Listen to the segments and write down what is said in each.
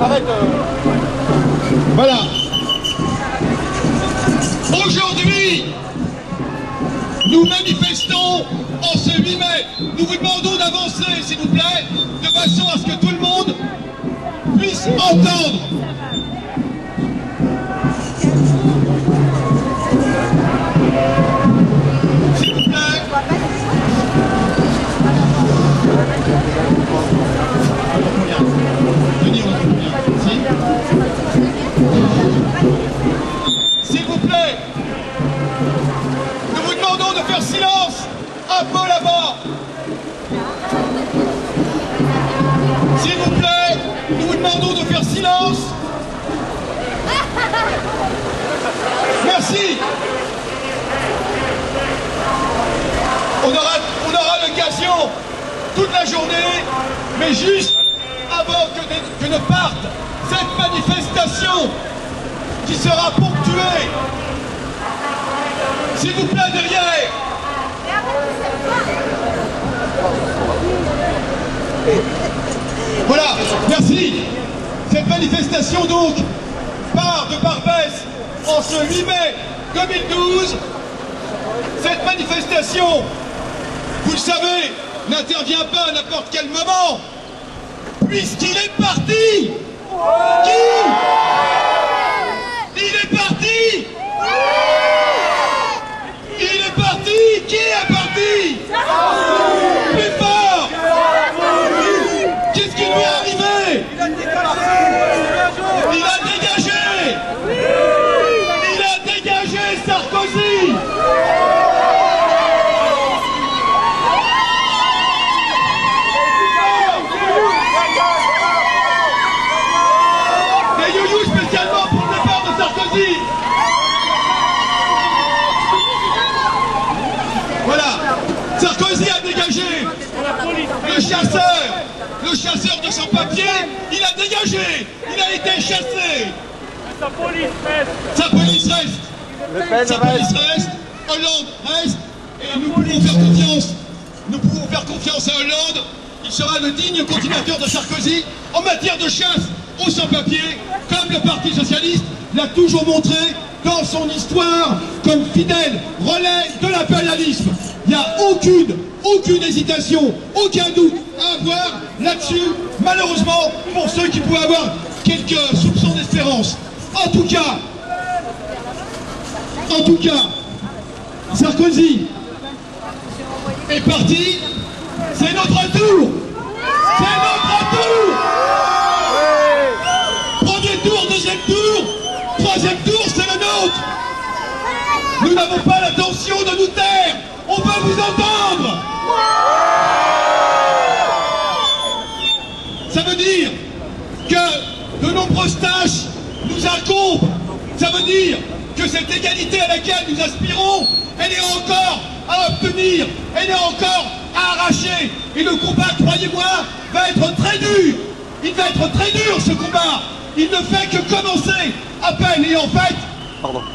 Arrête. Voilà. Aujourd'hui, nous manifestons en ce 8 mai. Nous vous demandons d'avancer, s'il vous plaît, de façon à ce que tout le monde puisse entendre. S'il vous plaît. S'il vous plaît, nous vous demandons de faire silence un peu là-bas. S'il vous plaît, nous vous demandons de faire silence. Merci. On aura l'occasion toute la journée, mais juste avant que ne parte cette manifestation qui sera ponctuée. S'il vous plaît, derrière. Voilà, merci. Cette manifestation donc part de Barbès en ce 8 mai 2012. Cette manifestation, vous le savez, n'intervient pas à n'importe quel moment, puisqu'il est parti. Qui? Il est parti. Il est parti. Qui est parti? Plus fort. Qu'est-ce qui lui est arrivé? Il a dégagé. Il a dégagé Sarkozy. Des youyous spécialement pour le départ de Sarkozy. Voilà, Sarkozy a dégagé. Le chasseur de son papier, il a dégagé. Il a été chassé. Sa police reste. Sa police reste. Sa police reste. Hollande reste. Et nous pouvons faire confiance à Hollande. Il sera le digne continuateur de Sarkozy en matière de chasse aux sans-papiers, comme le Parti Socialiste l'a toujours montré dans son histoire comme fidèle relais de l'impérialisme. Il n'y a aucune hésitation, aucun doute à avoir là-dessus, malheureusement, pour ceux qui pouvaient avoir quelques soupçons d'espérance. En tout cas, Sarkozy est parti, c'est notre tour. C'est notre tour. Premier tour, deuxième tour, troisième tour, c'est le nôtre. Nous n'avons pas l'intention de nous taire. On veut vous entendre. Ça veut dire que de nombreuses tâches nous incombent. Ça veut dire que cette égalité à laquelle nous aspirons, elle est encore à obtenir, elle est encore à arracher. Et le combat, croyez-moi, va être très dur. Il va être très dur, ce combat. Il ne fait que commencer à peine. Et en fait,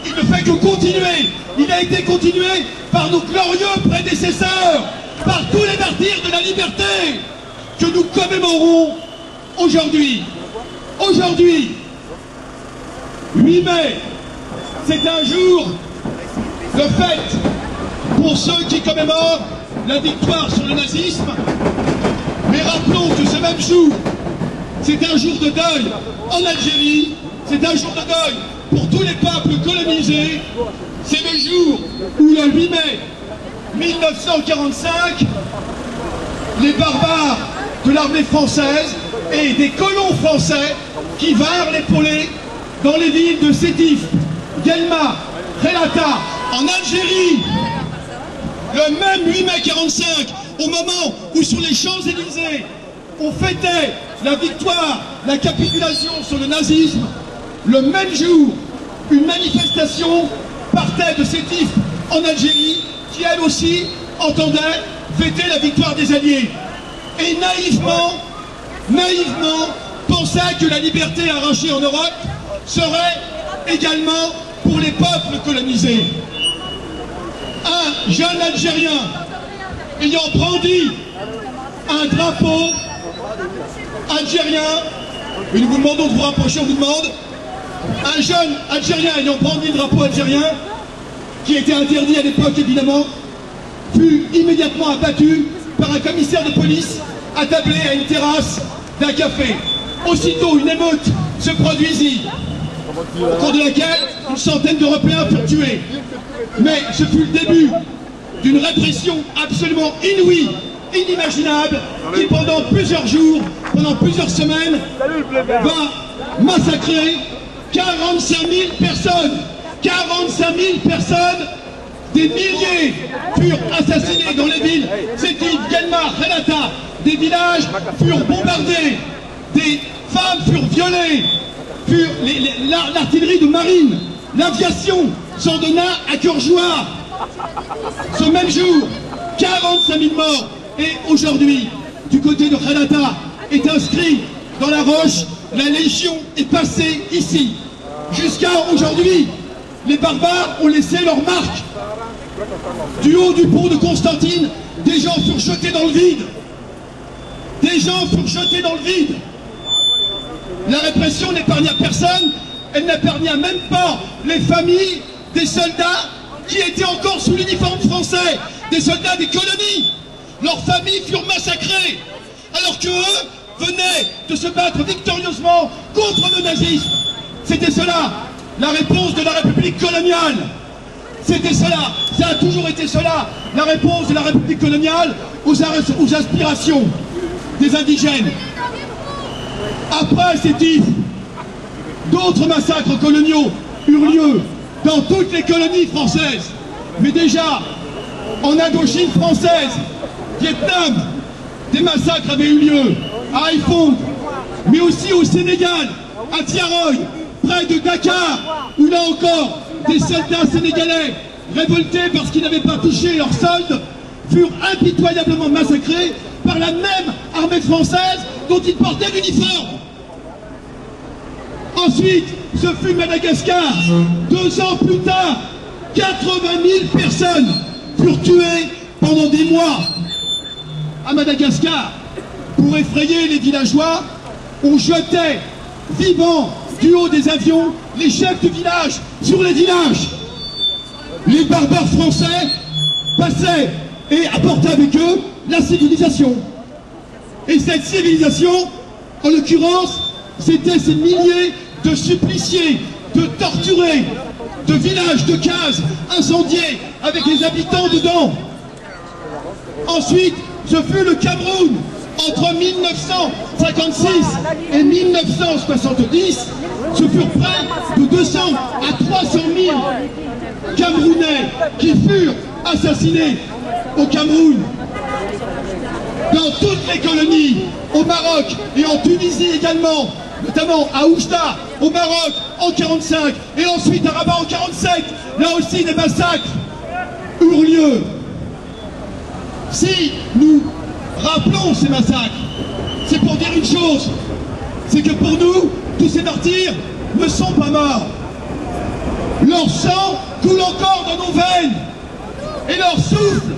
il ne fait que continuer. Il a été continué par nos glorieux prédécesseurs, par tous les martyrs de la liberté que nous commémorons aujourd'hui. Aujourd'hui, 8 mai, c'est un jour de fête pour ceux qui commémorent la victoire sur le nazisme. Mais rappelons que ce même jour, c'est un jour de deuil en Algérie, c'est un jour de deuil pour tous les peuples colonisés. C'est le jour où le 8 mai 1945, les barbares de l'armée française et des colons français qui vinrent l'épauler dans les villes de Sétif, Guelma, Relata, en Algérie. Le même 8 mai 45, au moment où sur les Champs-Élysées, on fêtait la victoire, la capitulation sur le nazisme, le même jour, une manifestation partait de Sétif en Algérie, qui elle aussi entendait fêter la victoire des Alliés. Et naïvement, pensait que la liberté arrachée en Europe serait également pour les peuples colonisés. Un jeune Algérien ayant brandi un drapeau algérien Et nous vous demandons de vous rapprocher, on vous demande. Un jeune Algérien ayant brandi le drapeau algérien, qui était interdit à l'époque évidemment, fut immédiatement abattu par un commissaire de police attablé à une terrasse d'un café. Aussitôt, une émeute se produisit, au cours de laquelle une centaine d'Européens furent tués. Mais ce fut le début d'une répression absolument inouïe, inimaginable, qui pendant plusieurs jours, pendant plusieurs semaines, va massacrer 45 000 personnes. 45 000 personnes, des milliers furent assassinés dans les villes Sétif, Guelmar, Relata. Des villages furent bombardés, des femmes furent violées, l'artillerie de marine, l'aviation s'en donna à cœur joie. Ce même jour, 45 000 morts. Et aujourd'hui, du côté de Relata, est inscrit dans la roche, la Légion est passée ici. Jusqu'à aujourd'hui, les barbares ont laissé leur marque. Du haut du pont de Constantine, des gens furent jetés dans le vide. Des gens furent jetés dans le vide. La répression n'épargna personne, elle n'épargna même pas les familles des soldats qui étaient encore sous l'uniforme français, des soldats des colonies. Leurs familles furent massacrées, alors qu'eux venaient de se battre victorieusement contre le nazisme. C'était cela, la réponse de la République coloniale. C'était cela, ça a toujours été cela, la réponse de la République coloniale aux aspirations des indigènes. Après Sétif, d'autres massacres coloniaux eurent lieu dans toutes les colonies françaises. Mais déjà, en Indochine française, Vietnam, des massacres avaient eu lieu à Haiphong, mais aussi au Sénégal, à Tiaroy, près de Dakar, où là encore, des soldats sénégalais, révoltés parce qu'ils n'avaient pas touché leur solde, furent impitoyablement massacrés par la même armée française dont ils portaient l'uniforme. Ensuite, ce fut Madagascar. 2 ans plus tard, 80 000 personnes furent tuées pendant des mois. À Madagascar, pour effrayer les villageois, on jetait vivants du haut des avions les chefs du village sur les villages. Les barbares français passaient et apportaient avec eux la civilisation. Et cette civilisation, en l'occurrence, c'était ces milliers de suppliciés, de torturés, de villages, de cases incendiés avec les habitants dedans. Ensuite, ce fut le Cameroun. Entre 1956 et 1970, ce furent près de 200 à 300 000 Camerounais qui furent assassinés au Cameroun. Dans toutes les colonies, au Maroc et en Tunisie également, notamment à Oujda, au Maroc, en 45, et ensuite à Rabat en 47, là aussi des massacres eurent lieu. Si nous rappelons ces massacres, c'est pour dire une chose, c'est que pour nous, tous ces martyrs ne sont pas morts. Leur sang coule encore dans nos veines, et leur souffle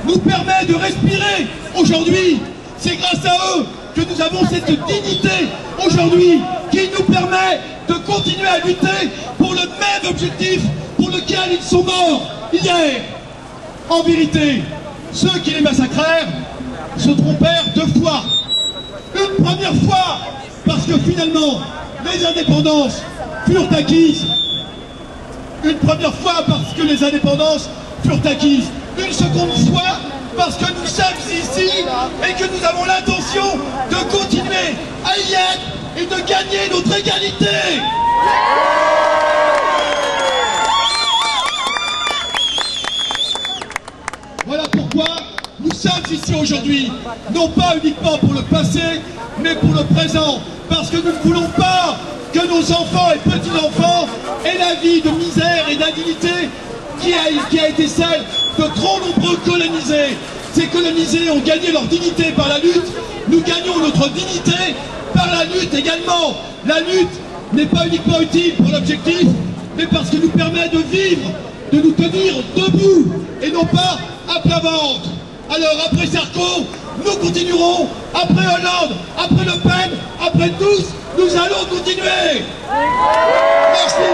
nous permet de respirer aujourd'hui. C'est grâce à eux que nous avons cette dignité aujourd'hui qui nous permet de continuer à lutter pour le même objectif pour lequel ils sont morts hier. En vérité, ceux qui les massacrèrent se trompèrent 2 fois. Une première fois parce que finalement les indépendances furent acquises. Une première fois parce que les indépendances furent acquises. Une seconde fois parce que nous sommes ici et que nous avons l'intention de continuer à y être et de gagner notre égalité. Voilà pourquoi nous sommes ici aujourd'hui, non pas uniquement pour le passé, mais pour le présent, parce que nous ne voulons pas que nos enfants et petits-enfants aient la vie de misère et d'indignité qui a été celle de trop nombreux colonisés. Ces colonisés ont gagné leur dignité par la lutte, nous gagnons notre dignité par la lutte également. La lutte n'est pas uniquement utile pour l'objectif, mais parce qu'elle nous permet de vivre, de nous tenir debout, et non pas à plat ventre. Alors après Sarko, nous continuerons, après Hollande, après Le Pen, après tous, nous allons continuer. Merci.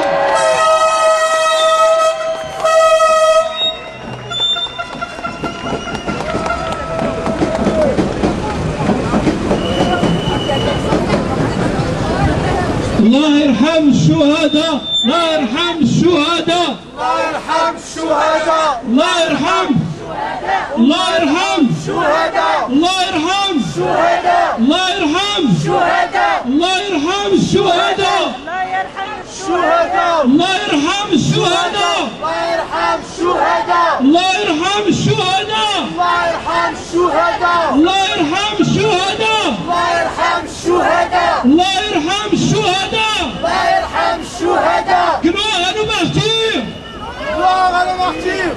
الله يرحم الشهداء، الله يرحم الشهداء، الله يرحم الشهداء، الله يرحم، الله يرحم شهداء، الله يرحم، شهداء، الله يرحم، شهداء، الله يرحم الشهداء، شهداء، الله يرحم الشهداء، الله يرحم الشهداء، الله يرحم الشهداء، الله يرحم الشهداء، الله يرحم الشهداء، الله يرحم الشهداء، الله يرحم الشهداء. الله يرحم الشهداء. Gloire à nos martyrs. Gloire à nos martyrs.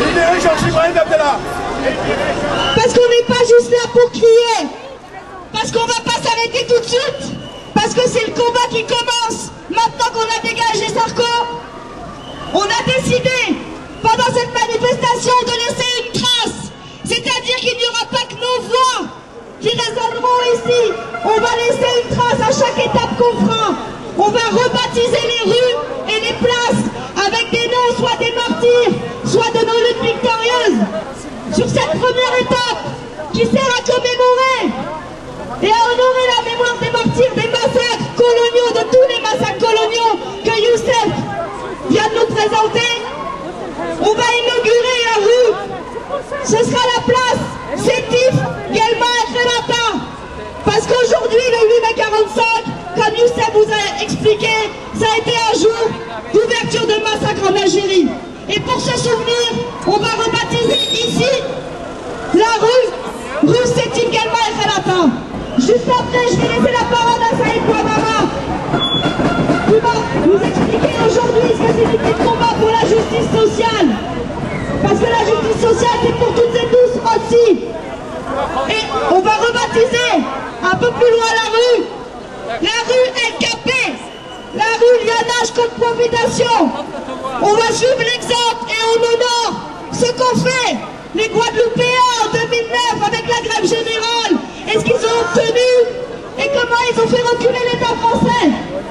Libérez Georges-Ibrahim Abdallah. Parce qu'on n'est pas juste là pour crier, parce qu'on ne va pas s'arrêter tout de suite, parce que c'est le combat qui commence. Maintenant qu'on a dégagé Sarko, on a décidé pendant cette manifestation de laisser une trace, c'est-à-dire qu'il n'y aura pas que nos voix qui résonneront ici. On va laisser une trace à chaque étape qu'on fera. On va rebaptiser les rues et les places avec des noms soit des martyrs, soit de nos luttes victorieuses. Sur cette première étape qui sert à commémorer et à honorer la mémoire des martyrs des massacres coloniaux, de tous les massacres coloniaux que Youssef vient de nous présenter, on va inaugurer la rue. Ce sera la place Sétif, Guelma et Khelata. Parce qu'aujourd'hui, le 8 mai 45, comme Youssef vous a expliqué, ça a été un jour d'ouverture de massacre en Algérie. Et pour se souvenir, on va rebaptiser ici la rue Sétif, Guelma et Khelata. Juste après, je vais laisser la parole à Saïd Bouamama, qui va nous expliquer aujourd'hui ce que signifie le combat pour la justice sociale. Parce que la justice sociale, c'est pour toutes et tous aussi. Et on va rebaptiser un peu plus loin la rue LKP, la rue Lianage contre Profitation. On va suivre l'exemple et on honore ce qu'ont fait les Guadeloupéens en 2009 avec la grève générale et ce qu'ils ont obtenu et comment ils ont fait reculer l'État français.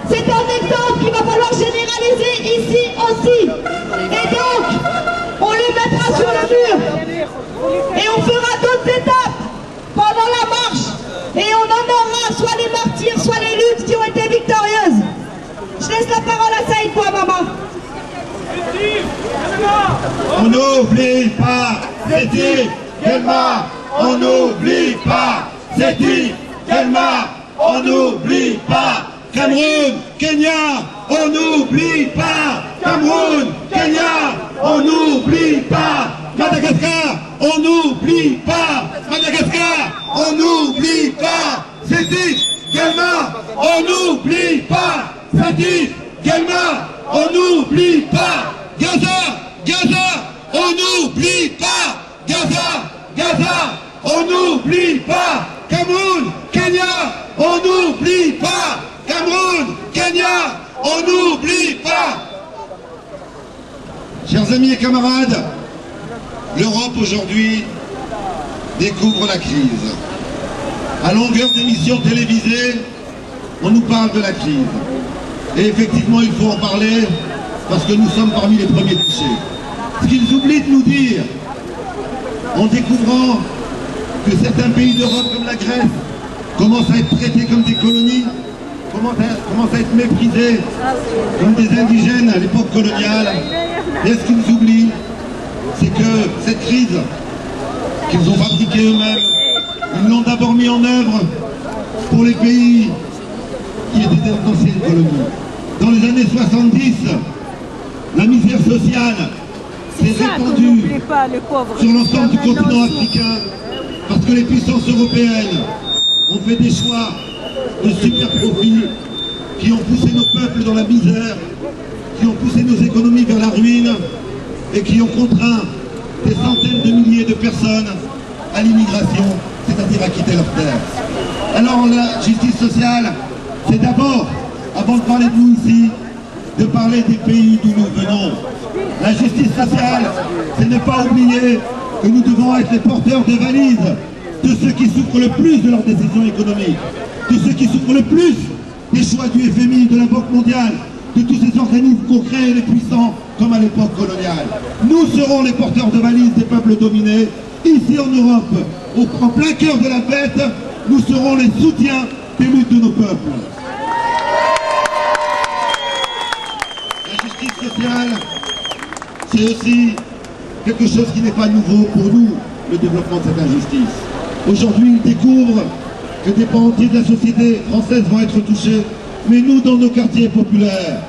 C'est un exemple qu'il va falloir généraliser ici aussi. Et donc, on les mettra sur le mur et on fera d'autres étapes pendant la marche et on honorera soit les martyrs, soit les luttes qui ont été victorieuses. Je laisse la parole à Saïd Bouamama. On n'oublie pas Sétif, Guelma, on n'oublie pas Sétif, Guelma, on n'oublie pas Cameroun, Kenya, on n'oublie pas Cameroun, Kenya, on n'oublie pas Madagascar, on n'oublie pas Madagascar, on n'oublie pas Sétif, Guelma, on n'oublie pas Sétif, Guelma, on n'oublie pas Gaza, Gaza, on n'oublie pas Gaza, Gaza, on n'oublie pas Cameroun, Kenya, on n'oublie pas Cameroun, Kenya, on n'oublie pas. Chers amis et camarades, l'Europe aujourd'hui découvre la crise. À longueur d'émissions télévisées, on nous parle de la crise. Et effectivement, il faut en parler parce que nous sommes parmi les premiers touchés. Ce qu'ils oublient de nous dire, en découvrant que certains pays d'Europe comme la Grèce commencent à être traités comme des colonies, commencent à être méprisés comme des indigènes à l'époque coloniale, et ce qu'ils oublient, c'est que cette crise qu'ils ont fabriquée eux-mêmes, ils l'ont d'abord mis en œuvre pour les pays qui étaient d'anciennes colonies. Dans les années 70, la misère sociale s'est répandue sur l'ensemble du continent africain parce que les puissances européennes ont fait des choix de super profits qui ont poussé nos peuples dans la misère, qui ont poussé nos économies vers la ruine et qui ont contraint des centaines de milliers de personnes à l'immigration, c'est-à-dire à quitter leur terre. Alors la justice sociale, c'est d'abord, avant de parler de nous ici, de parler des pays d'où nous venons. La justice sociale, c'est ne pas oublier que nous devons être les porteurs de valises de ceux qui souffrent le plus de leurs décisions économiques, de ceux qui souffrent le plus des choix du FMI, de la Banque mondiale, de tous ces organismes qu'ont créés les puissants comme à l'époque coloniale. Nous serons les porteurs de valises des peuples dominés. Ici en Europe, en plein cœur de la fête, nous serons les soutiens des luttes de nos peuples. La justice sociale, c'est aussi quelque chose qui n'est pas nouveau pour nous, le développement de cette injustice. Aujourd'hui, ils découvrent que des pans entiers de la société française vont être touchés, mais nous, dans nos quartiers populaires,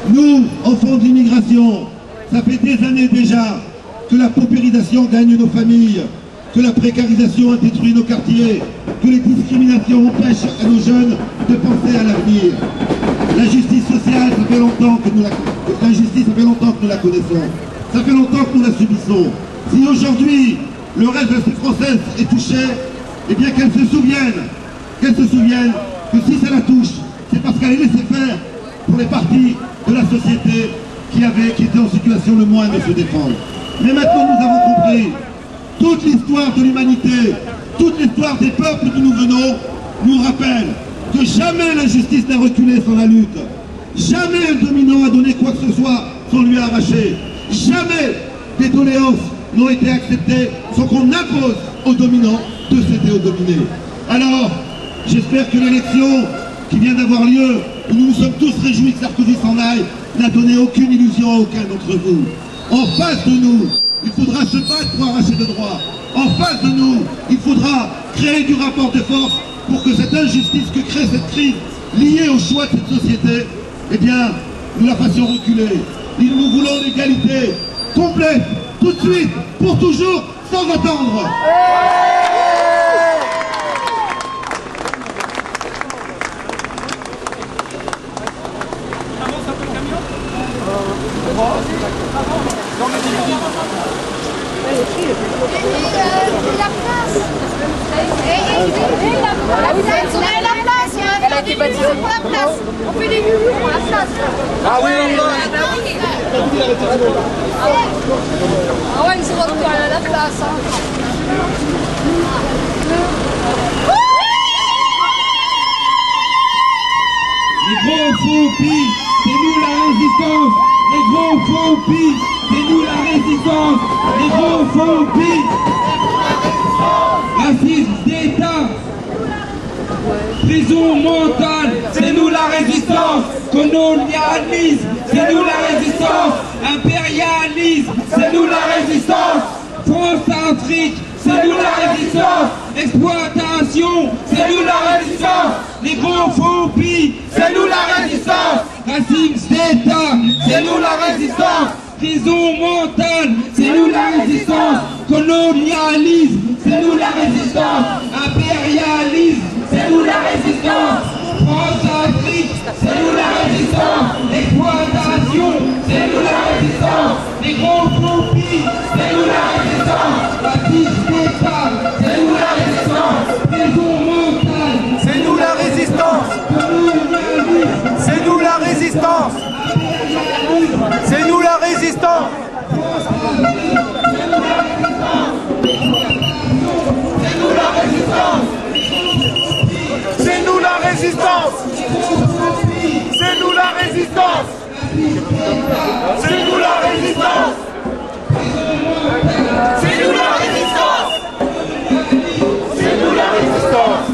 nous, enfants de l'immigration, ça fait des années déjà que la paupérisation gagne nos familles, que la précarisation a détruit nos quartiers, que les discriminations empêchent à nos jeunes de penser à l'avenir. L'injustice sociale, ça fait longtemps que nous la connaissons. Ça fait longtemps que nous la subissons. Si aujourd'hui, le reste de la société française est touché, eh bien qu'elle se souvienne que si ça la touche, c'est parce qu'elle est laissée faire pour les parties de la société qui étaient en situation le moins de se défendre. Mais maintenant nous avons compris, toute l'histoire de l'humanité, toute l'histoire des peuples d'où nous venons, nous rappelle que jamais l'injustice n'a reculé sans la lutte. Jamais un dominant a donné quoi que ce soit sans lui arracher. Jamais des doléances n'ont été acceptées sans qu'on impose aux dominants de céder aux dominés. Alors, j'espère que l'élection qui vient d'avoir lieu, où nous nous sommes tous réjouis que Sarkozy s'en aille, n'a donné aucune illusion à aucun d'entre vous. En face de nous, il faudra se battre pour arracher le droit. En face de nous, il faudra créer du rapport de force pour que cette injustice que crée cette crise liée au choix de cette société, eh bien, nous la fassions reculer. Nous voulons l'égalité complète, tout de suite, pour toujours, sans attendre. Elle a été baptisée pour la place. On fait des loulous pour la place. Ah oui, ah ouais, ils sont retournés à la place. Les gros faux pis, c'est nous la résistance. Les gros faux pis, c'est nous la résistance. Les gros faux pis. Racisme d'État. Prison mentale, c'est nous la résistance. Colonialisme, c'est nous la résistance. Impérialisme, c'est nous la résistance. France-Afrique, c'est nous la résistance. Exploitation, c'est nous la résistance. Les gros phobies, c'est nous la résistance. Racisme d'État, c'est nous la résistance. Prison mentale, c'est nous la résistance. Colonialisme, c'est nous la résistance. Impérialisme, c'est nous la résistance. France-Afrique, c'est nous la résistance. Exploitation, c'est nous la résistance. Les gros phobies, c'est nous la résistance. Racisme d'État, c'est nous la résistance. Prison mentale, c'est nous la résistance. C'est nous la résistance. C'est nous la résistance. C'est nous la résistance. C'est nous la résistance. C'est nous la résistance. C'est nous la résistance. C'est nous la résistance.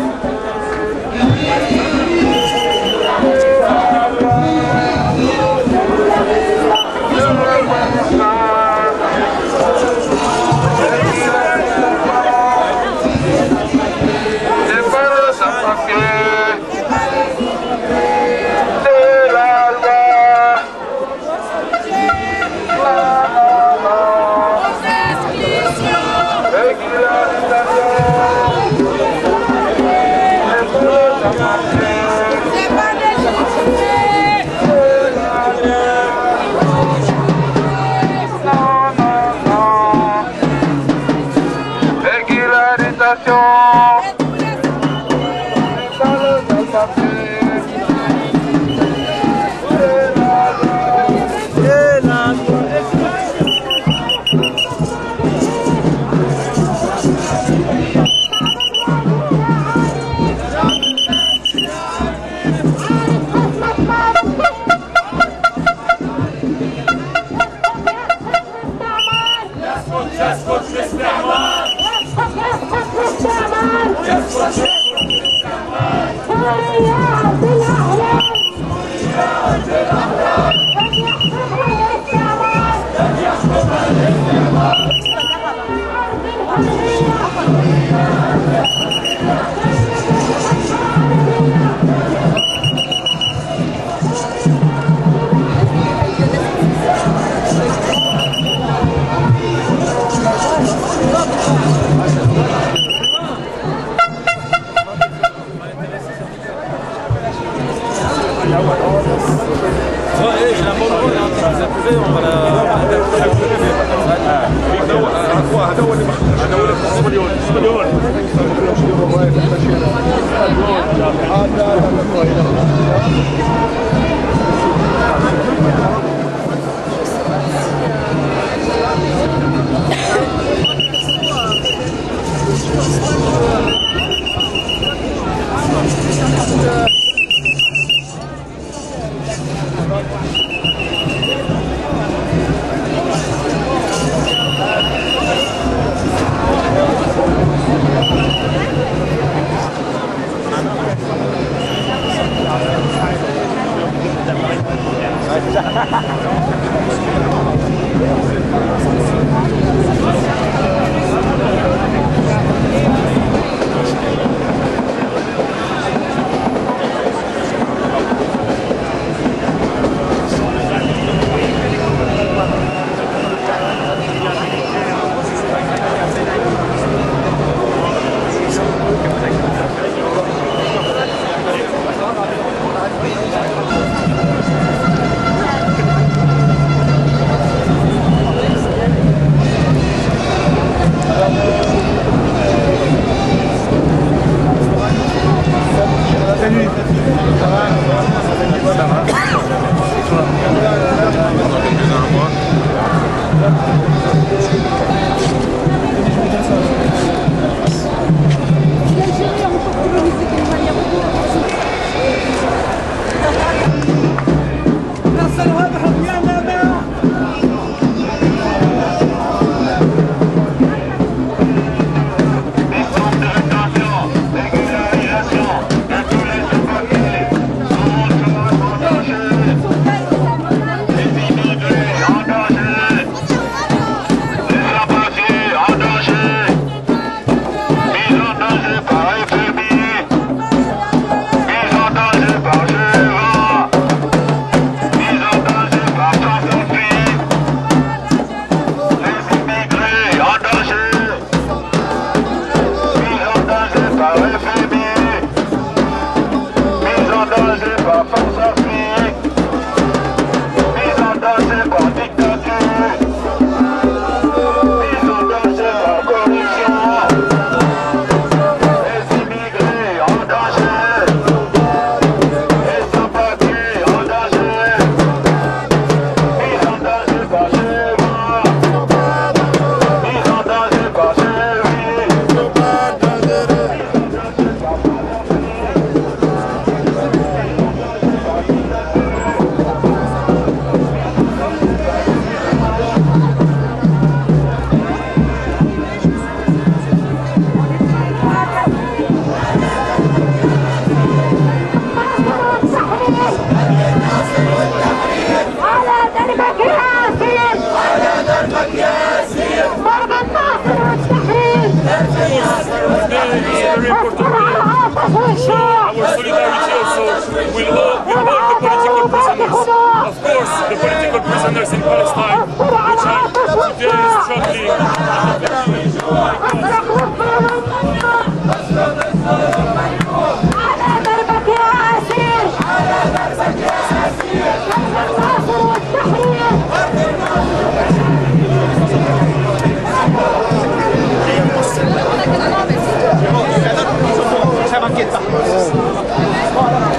C'è banchetta.